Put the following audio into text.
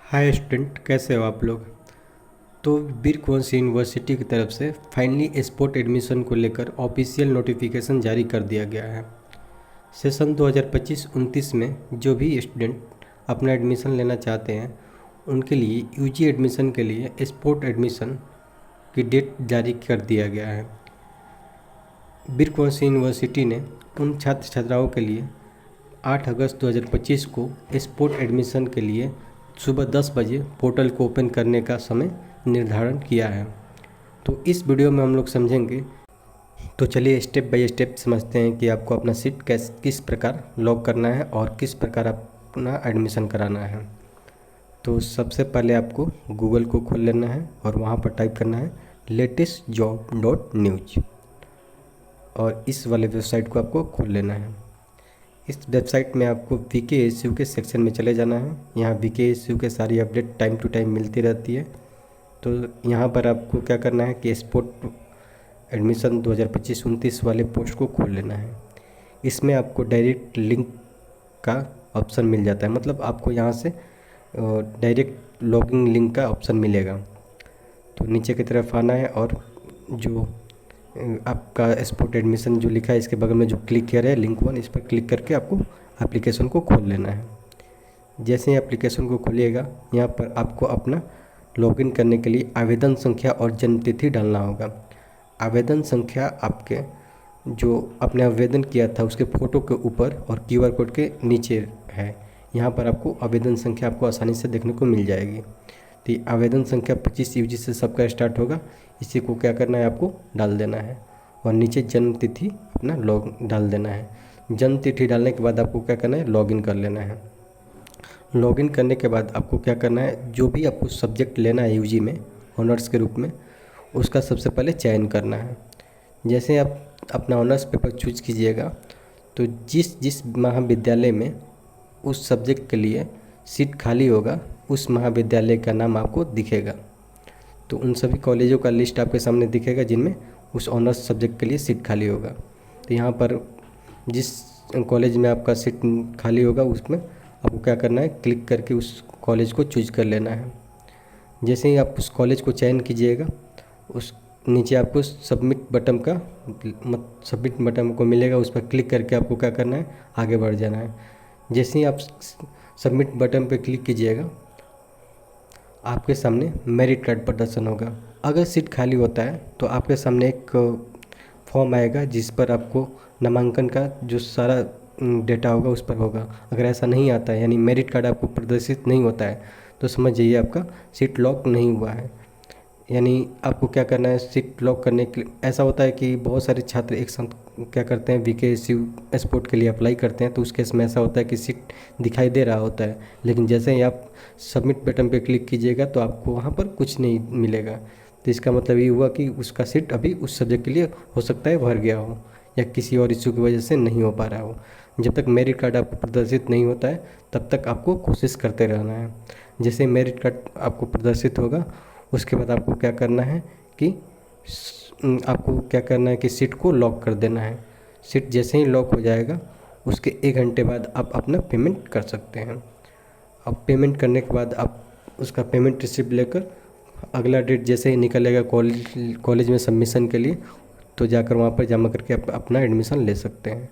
Hi student, कैसे हो आप लोग। तो वीर कुंवर सिंह यूनिवर्सिटी की तरफ से फाइनली स्पोर्ट एडमिशन को लेकर ऑफिशियल नोटिफिकेशन जारी कर दिया गया है। सेशन 2025-29 में जो भी स्टूडेंट अपना एडमिशन लेना चाहते हैं उनके लिए यूजी एडमिशन के लिए स्पोर्ट एडमिशन की डेट जारी कर दिया गया है। वीर कुंवर सिंह यूनिवर्सिटी ने उन छात्र छात्राओं के लिए 8 अगस्त 2025 को स्पोर्ट एडमिशन के लिए सुबह 10 बजे पोर्टल को ओपन करने का समय निर्धारण किया है। तो इस वीडियो में हम लोग समझेंगे। तो चलिए स्टेप बाय स्टेप समझते हैं कि आपको अपना सीट किस प्रकार लॉक करना है और किस प्रकार अपना एडमिशन कराना है। तो सबसे पहले आपको गूगल को खोल लेना है और वहाँ पर टाइप करना है latestjob.news और इस वाले वेबसाइट को आपको खोल लेना है। इस वेबसाइट में आपको VKSU के सेक्शन में चले जाना है। यहाँ VKSU के सारी अपडेट टाइम टू टाइम मिलती रहती है। तो यहाँ पर आपको क्या करना है कि स्पोर्ट एडमिशन 2025-29 वाले पोस्ट को खोल लेना है। इसमें आपको डायरेक्ट लिंक का ऑप्शन मिल जाता है, मतलब आपको यहाँ से डायरेक्ट लॉगिन लिंक का ऑप्शन मिलेगा। तो नीचे की तरफ आना है और जो आपका स्पोर्ट एडमिशन जो लिखा है इसके बगल में जो क्लिक किया है लिंक 1, इस पर क्लिक करके आपको एप्लीकेशन को खोल लेना है। जैसे ही एप्लीकेशन को खोलिएगा यहाँ पर आपको अपना लॉगिन करने के लिए आवेदन संख्या और जन्मतिथि डालना होगा। आवेदन संख्या आपके जो आपने आवेदन किया था उसके फ़ोटो के ऊपर और QR कोड के नीचे है। यहाँ पर आपको आवेदन संख्या आपको आसानी से देखने को मिल जाएगी। तो ये आवेदन संख्या 25 UG से सबका स्टार्ट होगा। इसी को क्या करना है, आपको डाल देना है और नीचे जन्म तिथि अपना लॉग डाल देना है। जन्म तिथि डालने के बाद आपको क्या करना है, लॉगिन कर लेना है। लॉगिन करने के बाद आपको क्या करना है, जो भी आपको सब्जेक्ट लेना है यूजी में ऑनर्स के रूप में, उसका सबसे पहले चयन करना है। जैसे आप अपना ऑनर्स पेपर चूज कीजिएगा तो जिस जिस महाविद्यालय में उस सब्जेक्ट के लिए सीट खाली होगा उस महाविद्यालय का नाम आपको दिखेगा। तो उन सभी कॉलेजों का लिस्ट आपके सामने दिखेगा जिनमें उस ऑनर्स सब्जेक्ट के लिए सीट खाली होगा। तो यहाँ पर जिस कॉलेज में आपका सीट खाली होगा उसमें आपको क्या करना है, क्लिक करके उस कॉलेज को चूज कर लेना है। जैसे ही आप उस कॉलेज को चयन कीजिएगा उस नीचे आपको सबमिट बटन को मिलेगा, उस पर क्लिक करके आपको क्या करना है, आगे बढ़ जाना है। जैसे ही आप सबमिट बटन पर क्लिक कीजिएगा आपके सामने मेरिट कार्ड प्रदर्शन होगा। अगर सीट खाली होता है तो आपके सामने एक फॉर्म आएगा जिस पर आपको नामांकन का जो सारा डेटा होगा उस पर होगा। अगर ऐसा नहीं आता है यानी मेरिट कार्ड आपको प्रदर्शित नहीं होता है तो समझ जाइए आपका सीट लॉक नहीं हुआ है। यानी आपको क्या करना है, सीट लॉक करने के लिए ऐसा होता है कि बहुत सारे छात्र एक साथ क्या करते हैं, VKSU स्पोर्ट के लिए अप्लाई करते हैं। तो उस केस में ऐसा होता है कि सीट दिखाई दे रहा होता है, लेकिन जैसे ही आप सबमिट बटन पे क्लिक कीजिएगा तो आपको वहाँ पर कुछ नहीं मिलेगा। तो इसका मतलब ये हुआ कि उसका सीट अभी उस सब्जेक्ट के लिए हो सकता है भर गया हो या किसी और इशू की वजह से नहीं हो पा रहा हो। जब तक मेरिट कार्ड आपको प्रदर्शित नहीं होता है तब तक आपको कोशिश करते रहना है। जैसे मेरिट कार्ड आपको प्रदर्शित होगा उसके बाद आपको क्या करना है कि सीट को लॉक कर देना है। सीट जैसे ही लॉक हो जाएगा उसके 1 घंटे बाद आप अपना पेमेंट कर सकते हैं। अब पेमेंट करने के बाद आप उसका पेमेंट रिसिप्ट लेकर अगला डेट जैसे ही निकलेगा कॉलेज में सबमिशन के लिए तो जाकर वहाँ पर जमा करके अपना एडमिशन ले सकते हैं।